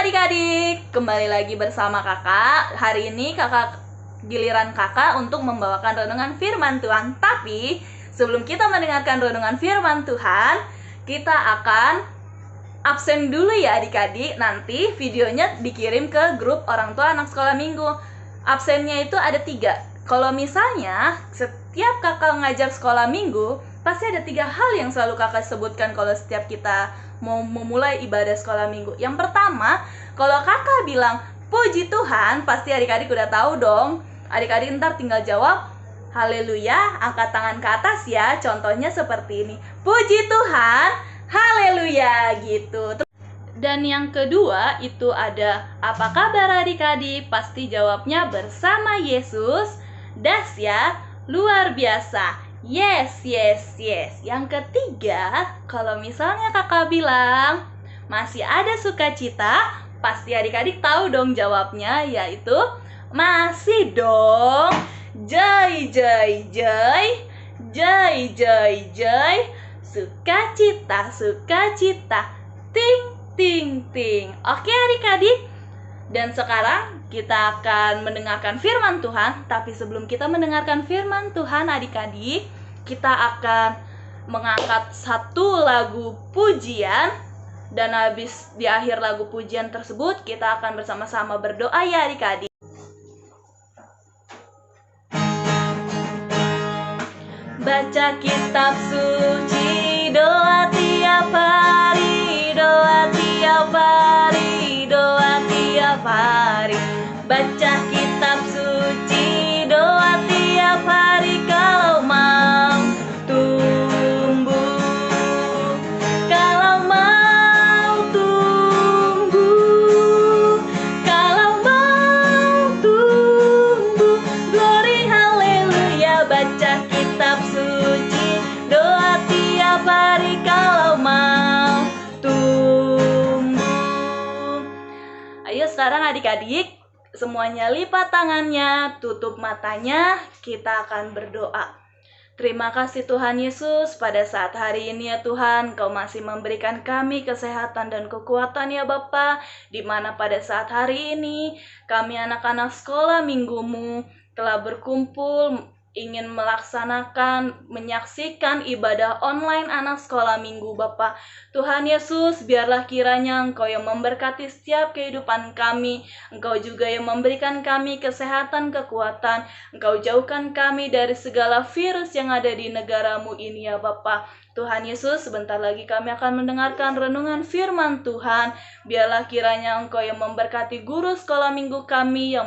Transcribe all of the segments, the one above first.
adik-adik, kembali lagi bersama kakak. Hari ini giliran kakak untuk membawakan renungan firman Tuhan. Tapi sebelum kita mendengarkan renungan firman Tuhan, kita akan absen dulu ya adik-adik. Nanti videonya dikirim ke grup orang tua anak sekolah minggu. Absennya itu ada 3. Kalau misalnya setiap kakak ngajar sekolah minggu, pasti ada 3 hal yang selalu kakak sebutkan kalau setiap kita mau memulai ibadah sekolah minggu. Yang pertama, kalau kakak bilang puji Tuhan, pasti adik-adik udah tahu dong. Adik-adik ntar tinggal jawab haleluya, angkat tangan ke atas ya. Contohnya seperti ini, puji Tuhan, haleluya gitu. Dan yang kedua itu ada, apa kabar adik-adik? Pasti jawabnya bersama Yesus, dahsyat, luar biasa. Yes, yes, yes. Yang ketiga, kalau misalnya kakak bilang masih ada sukacita, pasti adik-adik tahu dong jawabnya, yaitu masih dong. Joy, joy, joy. Joy, joy, joy. Sukacita, sukacita. Ting, ting, ting. Oke adik-adik. Dan sekarang kita akan mendengarkan firman Tuhan. Tapi sebelum kita mendengarkan firman Tuhan adik-adik, kita akan mengangkat satu lagu pujian. Dan habis di akhir lagu pujian tersebut, kita akan bersama-sama berdoa ya adik-adik. Baca kitab suci, doa tiap hari, doa tiap hari, doa tiap hari. Baca kitab suci, doa tiap hari kalau mau tumbuh. Kalau mau tumbuh, kalau mau tumbuh. Glory haleluya, baca kitab suci, doa tiap hari kalau mau tumbuh. Ayo sekarang adik-adik, semuanya lipat tangannya, tutup matanya, kita akan berdoa. Terima kasih Tuhan Yesus, pada saat hari ini ya Tuhan, Kau masih memberikan kami kesehatan dan kekuatan ya Bapa, di mana pada saat hari ini kami anak-anak sekolah minggumu telah berkumpul ingin melaksanakan, menyaksikan ibadah online anak sekolah minggu Bapa. Tuhan Yesus, biarlah kiranya Engkau yang memberkati setiap kehidupan kami. Engkau juga yang memberikan kami kesehatan, kekuatan. Engkau jauhkan kami dari segala virus yang ada di negaramu ini ya Bapa. Tuhan Yesus, sebentar lagi kami akan mendengarkan renungan firman Tuhan. Biarlah kiranya Engkau yang memberkati guru sekolah minggu kami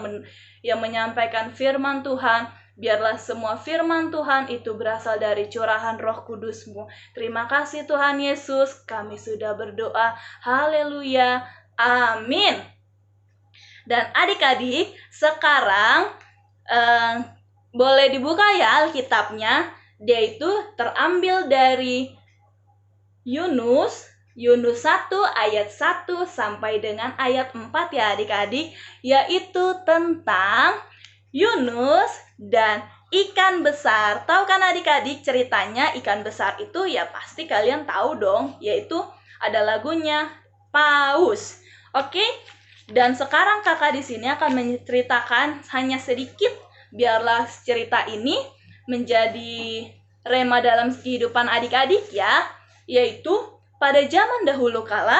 yang menyampaikan firman Tuhan. Biarlah semua firman Tuhan itu berasal dari curahan Roh Kudus-Mu. Terima kasih Tuhan Yesus, kami sudah berdoa. Haleluya, amin. Dan adik-adik, sekarang boleh dibuka ya Alkitabnya. Dia itu terambil dari Yunus 1 ayat 1 sampai dengan ayat 4 ya adik-adik. Yaitu tentang Yunus dan ikan besar. Tahu kan adik-adik ceritanya ikan besar itu? Ya pasti kalian tahu dong, yaitu ada lagunya Paus. Oke? Dan sekarang kakak di sini akan menceritakan hanya sedikit, biarlah cerita ini menjadi rema dalam kehidupan adik-adik ya, yaitu pada zaman dahulu kala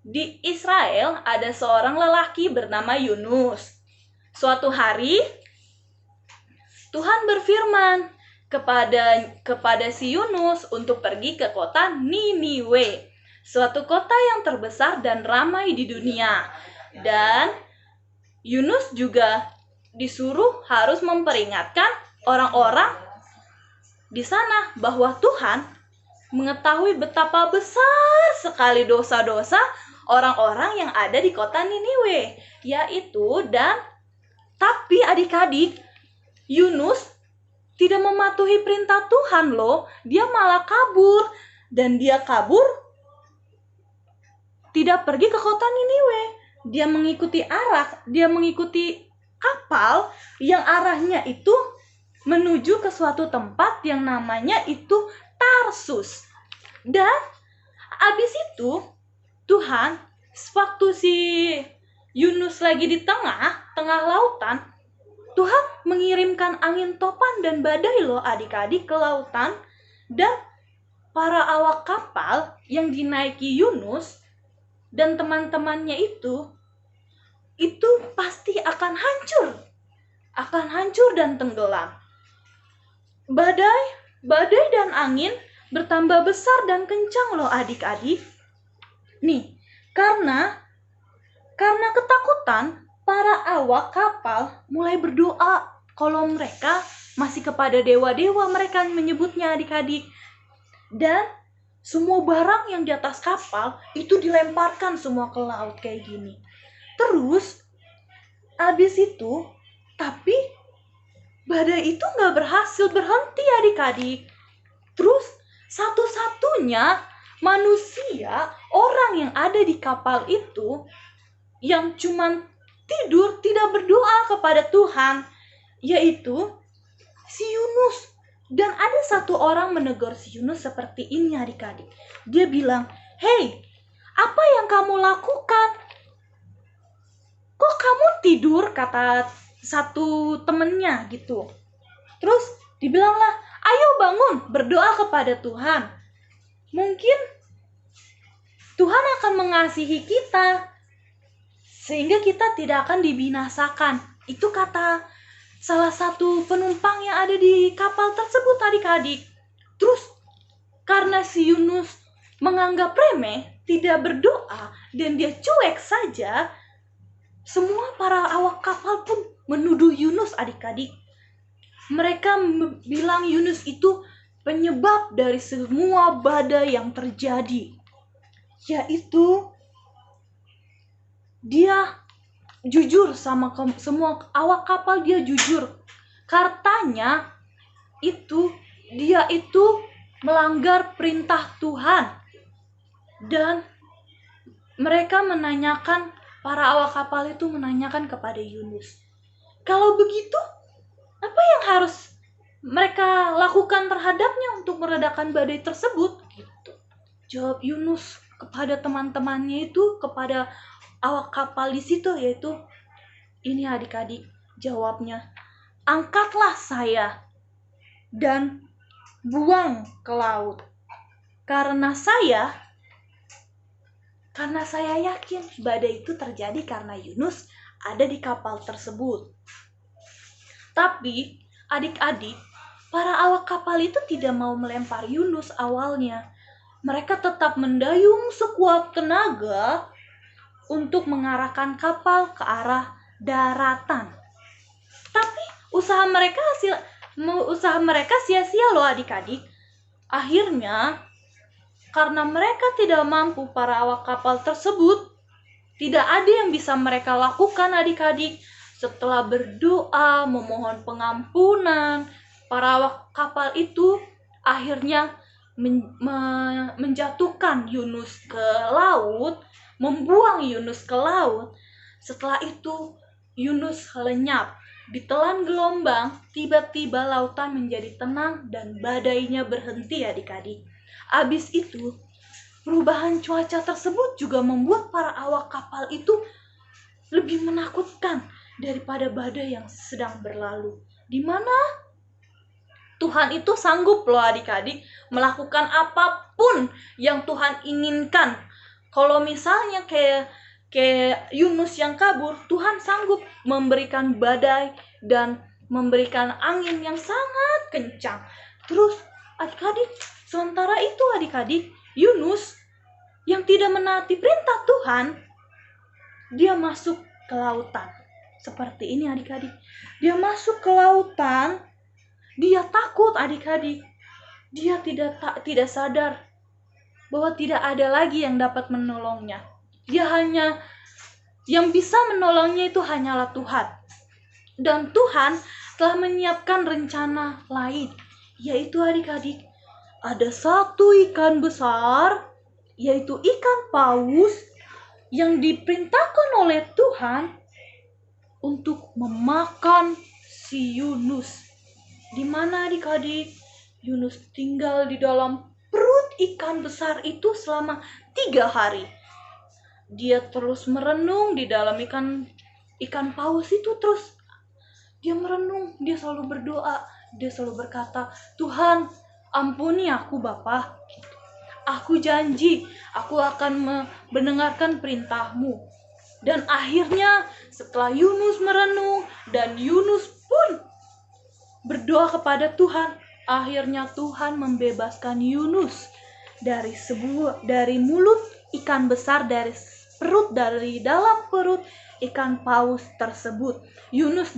di Israel ada seorang lelaki bernama Yunus. Suatu hari Tuhan berfirman kepada si Yunus untuk pergi ke kota Niniwe, suatu kota yang terbesar dan ramai di dunia. Dan Yunus juga disuruh harus memperingatkan orang-orang di sana bahwa Tuhan mengetahui betapa besar sekali dosa-dosa orang-orang yang ada di kota Niniwe, tapi adik-adik, Yunus tidak mematuhi perintah Tuhan loh. Dia malah kabur. Dan dia kabur tidak pergi ke kota Niniwe. Dia mengikuti kapal yang arahnya itu menuju ke suatu tempat yang namanya itu Tarsus. Dan abis itu Tuhan Waktu si Yunus lagi di tengah lautan, Tuhan mengirimkan angin topan dan badai loh adik-adik ke lautan, dan para awak kapal yang dinaiki Yunus dan teman-temannya itu pasti akan hancur dan tenggelam. Badai dan angin bertambah besar dan kencang loh adik-adik. Nih, karena ketakutan, para awak kapal mulai berdoa. Kalau mereka masih kepada dewa-dewa, mereka menyebutnya adik-adik. Dan semua barang yang di atas kapal itu dilemparkan semua ke laut kayak gini. Terus habis itu, tapi badai itu nggak berhasil berhenti adik-adik. Terus satu-satunya manusia, orang yang ada di kapal itu yang cuman tidur, tidak berdoa kepada Tuhan, yaitu si Yunus. Dan ada satu orang menegur si Yunus seperti ini adik-adik. Dia bilang, "Hei, apa yang kamu lakukan? Kok kamu tidur?" kata satu temennya gitu. Terus dibilanglah, "Ayo bangun, berdoa kepada Tuhan. Mungkin Tuhan akan mengasihi kita sehingga kita tidak akan dibinasakan." Itu kata salah satu penumpang yang ada di kapal tersebut adik-adik. Terus karena si Yunus menganggap remeh, tidak berdoa, dan dia cuek saja, semua para awak kapal pun menuduh Yunus adik-adik. Mereka bilang Yunus itu penyebab dari semua badai yang terjadi, yaitu dia jujur sama semua awak kapal. Dia jujur, katanya dia itu melanggar perintah Tuhan. Dan mereka menanyakan, para awak kapal itu menanyakan kepada Yunus, "Kalau begitu, apa yang harus mereka lakukan terhadapnya untuk meredakan badai tersebut?" Gitu. Jawab Yunus kepada teman-temannya itu, kepada awak kapal di situ, yaitu ini adik-adik jawabnya, "Angkatlah saya dan buang ke laut. Karena saya yakin badai itu terjadi karena Yunus ada di kapal tersebut." Tapi adik-adik, para awak kapal itu tidak mau melempar Yunus awalnya. Mereka tetap mendayung sekuat tenaga untuk mengarahkan kapal ke arah daratan. Tapi usaha mereka sia-sia loh adik-adik. Akhirnya, karena mereka tidak mampu, para awak kapal tersebut, tidak ada yang bisa mereka lakukan adik-adik. Setelah berdoa, memohon pengampunan, para awak kapal itu akhirnya menjatuhkan Yunus ke laut, membuang Yunus ke laut. Setelah itu Yunus lenyap ditelan gelombang. Tiba-tiba lautan menjadi tenang dan badainya berhenti adik-adik. Habis itu perubahan cuaca tersebut juga membuat para awak kapal itu lebih menakutkan daripada badai yang sedang berlalu, di mana Tuhan itu sanggup loh adik-adik melakukan apapun yang Tuhan inginkan. Kalau misalnya kayak Yunus yang kabur, Tuhan sanggup memberikan badai dan memberikan angin yang sangat kencang. Terus adik-adik, sementara itu adik-adik, Yunus yang tidak menaati perintah Tuhan, dia masuk ke lautan. Seperti ini adik-adik. Dia masuk ke lautan, dia takut adik-adik. Dia tidak sadar bahwa tidak ada lagi yang dapat menolongnya. Yang bisa menolongnya itu hanyalah Tuhan. Dan Tuhan telah menyiapkan rencana lain, yaitu adik-adik, ada satu ikan besar, yaitu ikan paus, yang diperintahkan oleh Tuhan untuk memakan si Yunus. Di mana adik-adik, Yunus tinggal di dalam perut ikan besar itu selama 3 hari. dia terus merenung di dalam ikan paus itu. Terus dia merenung, dia selalu berdoa, dia selalu berkata, Tuhan ampuni aku Bapa, aku janji aku akan mendengarkan perintahmu. Dan akhirnya setelah Yunus merenung dan Yunus pun berdoa kepada Tuhan, akhirnya Tuhan membebaskan Yunus dari mulut ikan besar, dari dalam perut ikan paus tersebut. Yunus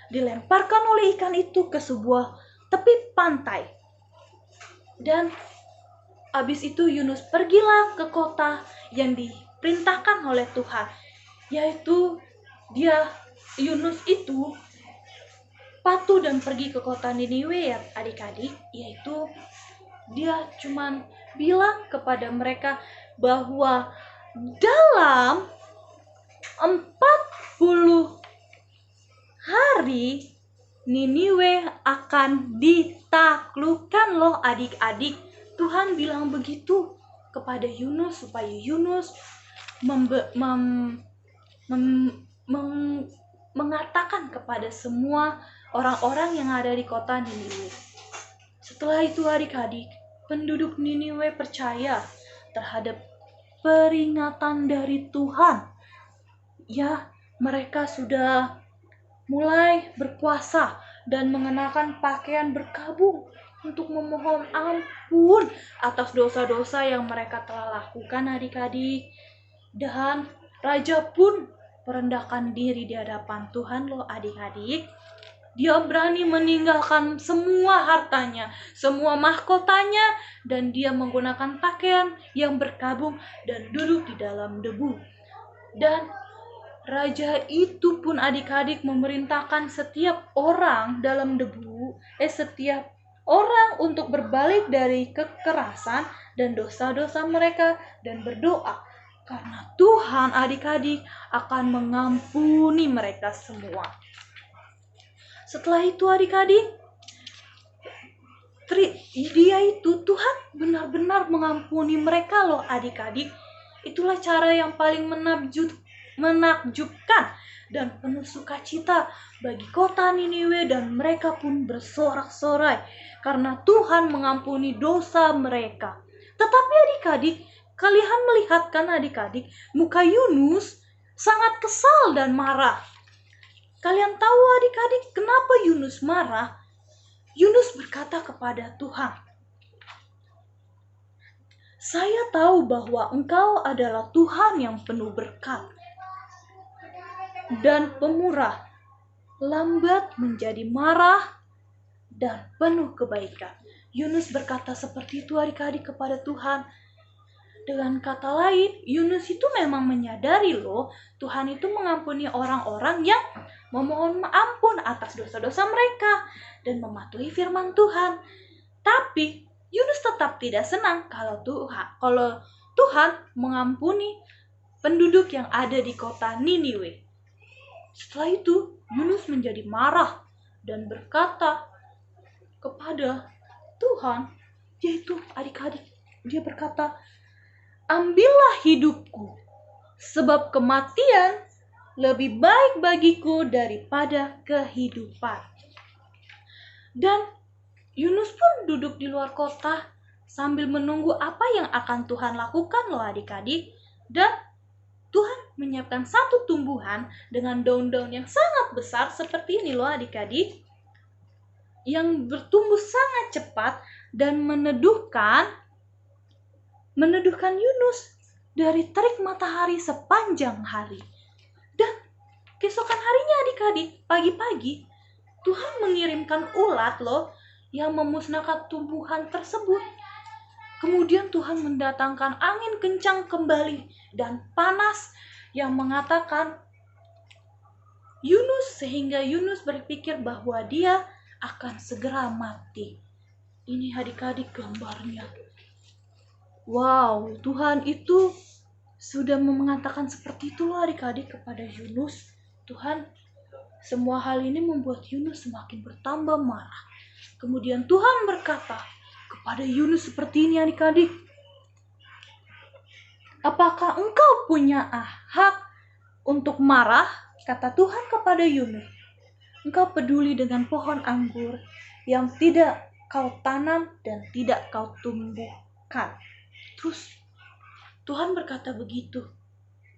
dilemparkan oleh ikan itu ke sebuah tepi pantai. Dan habis itu Yunus pergilah ke kota yang diperintahkan oleh Tuhan, yaitu Yunus itu patuh dan pergi ke kota Niniwe ya adik-adik, yaitu dia cuman bilang kepada mereka bahwa dalam 40 hari Niniwe akan ditaklukkan loh adik-adik. Tuhan bilang begitu kepada Yunus supaya Yunus mengatakan kepada semua orang-orang yang ada di kota Niniwe. Setelah itu adik-adik, penduduk Niniwe percaya terhadap peringatan dari Tuhan. Ya, mereka sudah mulai berpuasa dan mengenakan pakaian berkabung untuk memohon ampun atas dosa-dosa yang mereka telah lakukan adik-adik. Dan raja pun merendahkan diri di hadapan Tuhan loh adik-adik. Dia berani meninggalkan semua hartanya, semua mahkotanya, dan dia menggunakan pakaian yang berkabung dan duduk di dalam debu. Dan raja itu pun adik-adik memerintahkan setiap orang untuk berbalik dari kekerasan dan dosa-dosa mereka dan berdoa. Karena Tuhan adik-adik akan mengampuni mereka semua. Setelah itu adik-adik, Tuhan benar-benar mengampuni mereka loh adik-adik. Itulah cara yang paling menakjubkan dan penuh sukacita bagi kota Niniwe, dan mereka pun bersorak-sorai karena Tuhan mengampuni dosa mereka. Tetapi adik-adik, kalian melihat kan adik-adik, muka Yunus sangat kesal dan marah. Kalian tahu adik-adik kenapa Yunus marah? Yunus berkata kepada Tuhan, saya tahu bahwa Engkau adalah Tuhan yang penuh berkat dan pemurah, lambat menjadi marah, dan penuh kebaikan. Yunus berkata seperti itu adik-adik kepada Tuhan. Dengan kata lain, Yunus itu memang menyadari loh, Tuhan itu mengampuni orang-orang yang memohon ampun atas dosa-dosa mereka dan mematuhi firman Tuhan. Tapi Yunus tetap tidak senang kalau Tuhan mengampuni penduduk yang ada di kota Niniwe. Setelah itu, Yunus menjadi marah dan berkata kepada Tuhan, yaitu adik-adik, dia berkata, ambillah hidupku, sebab kematian lebih baik bagiku daripada kehidupan. Dan Yunus pun duduk di luar kota sambil menunggu apa yang akan Tuhan lakukan loh adik-adik. Dan Tuhan menyiapkan satu tumbuhan dengan daun-daun yang sangat besar seperti ini loh adik-adik, yang bertumbuh sangat cepat dan meneduhkan Yunus dari terik matahari sepanjang hari. Dan keesokan harinya adik-adik, pagi-pagi Tuhan mengirimkan ulat loh yang memusnahkan tumbuhan tersebut. Kemudian Tuhan mendatangkan angin kencang kembali dan panas yang mengatakan Yunus, sehingga Yunus berpikir bahwa dia akan segera mati. Ini adik-adik gambarnya. Wow, Tuhan itu sudah mengatakan seperti itu loh adik-adik kepada Yunus. Tuhan, semua hal ini membuat Yunus semakin bertambah marah. Kemudian Tuhan berkata kepada Yunus seperti ini adik-adik, Apakah engkau punya hak untuk marah? Kata Tuhan kepada Yunus. Engkau peduli dengan pohon anggur yang tidak kau tanam dan tidak kau tumbuhkan. Terus Tuhan berkata begitu.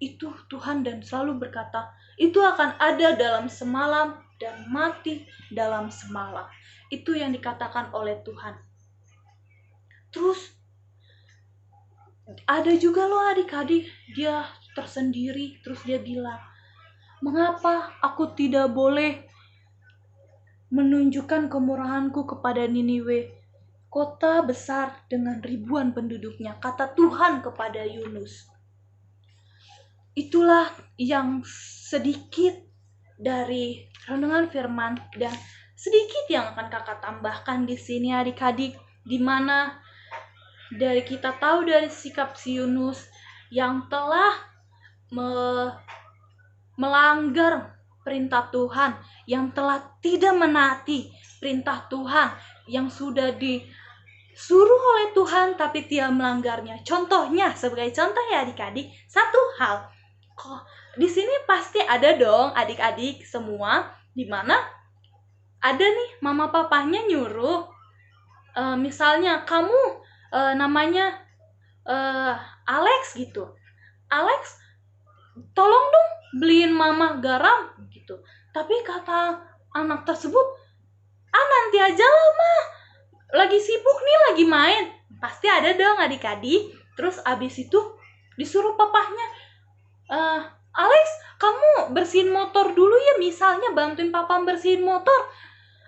Itu Tuhan dan selalu berkata, itu akan ada dalam semalam dan mati dalam semalam. Itu yang dikatakan oleh Tuhan. Terus ada juga loh adik-adik, dia tersendiri, terus dia bilang, mengapa aku tidak boleh menunjukkan kemurahanku kepada Niniwe, kota besar dengan ribuan penduduknya, kata Tuhan kepada Yunus. Itulah yang sedikit dari renungan firman dan sedikit yang akan kakak tambahkan di sini adik-adik, di mana dari kita tahu dari sikap si Yunus yang telah melanggar perintah Tuhan, yang telah tidak menaati perintah Tuhan, yang sudah disuruh oleh Tuhan tapi dia melanggarnya. Contohnya, sebagai contoh ya adik-adik, satu hal, di sini pasti ada dong adik-adik semua, di mana ada nih mama papanya nyuruh, misalnya kamu namanya Alex gitu, Alex tolong dong beliin mama garam gitu. Tapi kata anak tersebut, nanti aja lah mah, lagi sibuk nih, lagi main. Pasti ada dong adik-adik. Terus abis itu disuruh papahnya, Alex kamu bersihin motor dulu ya, misalnya bantuin papa bersihin motor.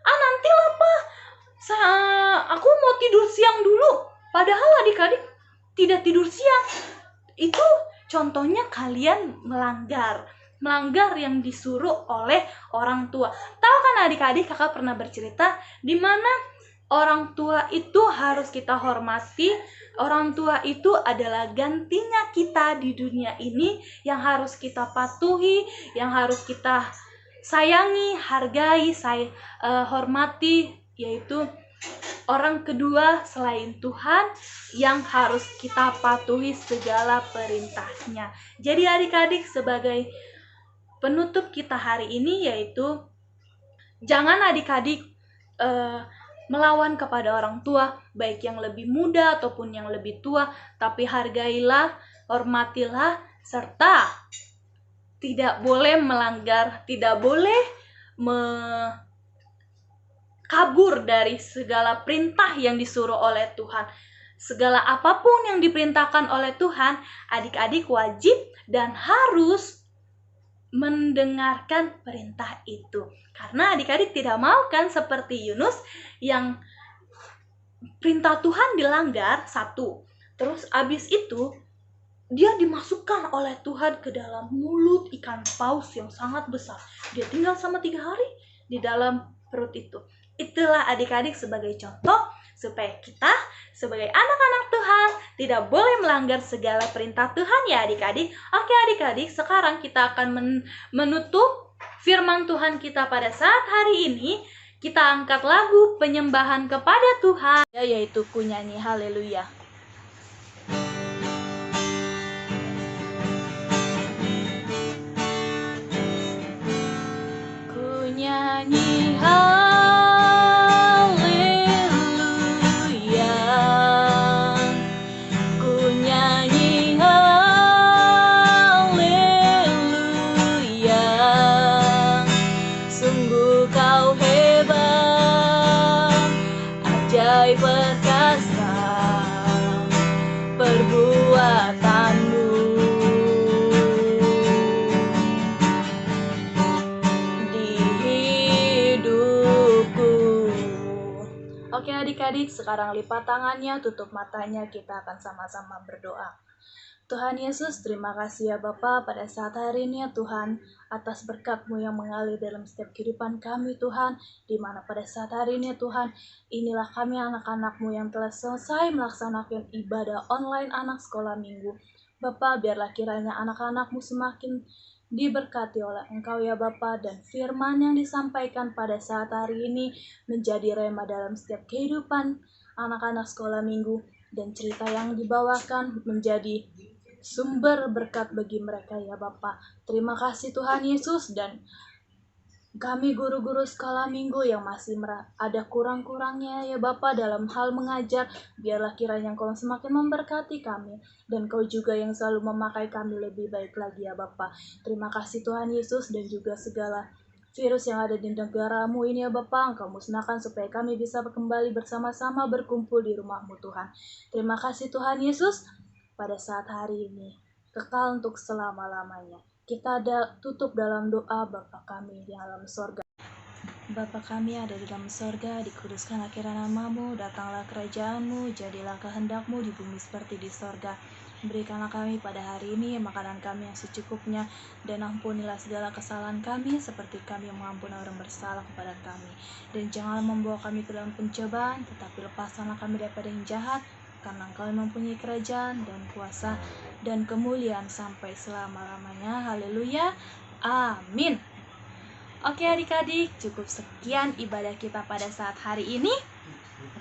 Nanti lah pak, aku mau tidur siang dulu. Padahal adik-adik tidak tidur siang. Itu contohnya kalian melanggar yang disuruh oleh orang tua. Tahu kan adik-adik, kakak pernah bercerita di mana orang tua itu harus kita hormati. Orang tua itu adalah gantinya kita di dunia ini, yang harus kita patuhi, yang harus kita sayangi, hargai, hormati, yaitu orang kedua selain Tuhan yang harus kita patuhi segala perintahnya. Jadi adik-adik, sebagai penutup kita hari ini, yaitu jangan adik-adik melawan kepada orang tua, baik yang lebih muda ataupun yang lebih tua, tapi hargailah, hormatilah, serta tidak boleh melanggar, tidak boleh kabur dari segala perintah yang disuruh oleh Tuhan. Segala apapun yang diperintahkan oleh Tuhan, adik-adik wajib dan harus mendengarkan perintah itu. Karena adik-adik tidak mau kan seperti Yunus yang perintah Tuhan dilanggar, satu. Terus abis itu dia dimasukkan oleh Tuhan ke dalam mulut ikan paus yang sangat besar. Dia tinggal sama 3 hari di dalam perut itu. Itulah adik-adik sebagai contoh supaya kita sebagai anak-anak Tuhan tidak boleh melanggar segala perintah Tuhan ya adik-adik. Oke adik-adik, sekarang kita akan menutup firman Tuhan kita pada saat hari ini. Kita angkat lagu penyembahan kepada Tuhan, yaitu Ku Nyanyi Haleluya. Ku nyanyi haleluya, ku nyanyi haleluya, sungguh kau hebat, ajaib perkasa perbuatanmu di hidupku. Oke adik-adik, sekarang lipat tangannya, tutup matanya, kita akan sama-sama berdoa. Tuhan Yesus, terima kasih ya Bapa pada saat hari ini ya Tuhan, atas berkat-Mu yang mengalir dalam setiap kehidupan kami Tuhan, di mana pada saat hari ini ya Tuhan, inilah kami anak-anak-Mu yang telah selesai melaksanakan ibadah online anak sekolah minggu. Bapa, biarlah kiranya anak-anak-Mu semakin diberkati oleh Engkau ya Bapa, dan firman yang disampaikan pada saat hari ini menjadi rema dalam setiap kehidupan anak-anak sekolah minggu, dan cerita yang dibawakan menjadi sumber berkat bagi mereka ya Bapa. Terima kasih Tuhan Yesus, dan kami guru-guru skala minggu yang masih ada kurang-kurangnya ya Bapa dalam hal mengajar, biarlah kiranya Engkau semakin memberkati kami, dan Kau juga yang selalu memakai kami lebih baik lagi ya Bapa. Terima kasih Tuhan Yesus, dan juga segala virus yang ada di negaramu ini ya Bapa, Engkau musnahkan supaya kami bisa kembali bersama-sama berkumpul di rumah-Mu Tuhan. Terima kasih Tuhan Yesus, pada saat hari ini kekal untuk selama-lamanya. Kita tutup dalam doa. Bapa kami di dalam sorga. Bapa kami ada di dalam sorga, dikuduskanlah kiranya namamu, datanglah kerajaanmu, jadilah kehendakmu di bumi seperti di sorga. Berikanlah kami pada hari ini makanan kami yang secukupnya, dan ampunilah segala kesalahan kami seperti kami mengampuni orang bersalah kepada kami. Dan janganlah membawa kami ke dalam pencobaan, tetapi lepaskanlah kami daripada yang jahat, karena Engkau mempunyai kerajaan dan kuasa dan kemuliaan sampai selama-lamanya. Haleluya, amin. Oke adik-adik, cukup sekian ibadah kita pada saat hari ini.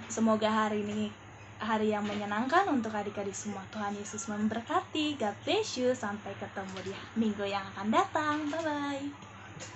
Semoga hari ini hari yang menyenangkan untuk adik-adik semua. Tuhan Yesus memberkati. God bless you. Sampai ketemu di minggu yang akan datang. Bye-bye.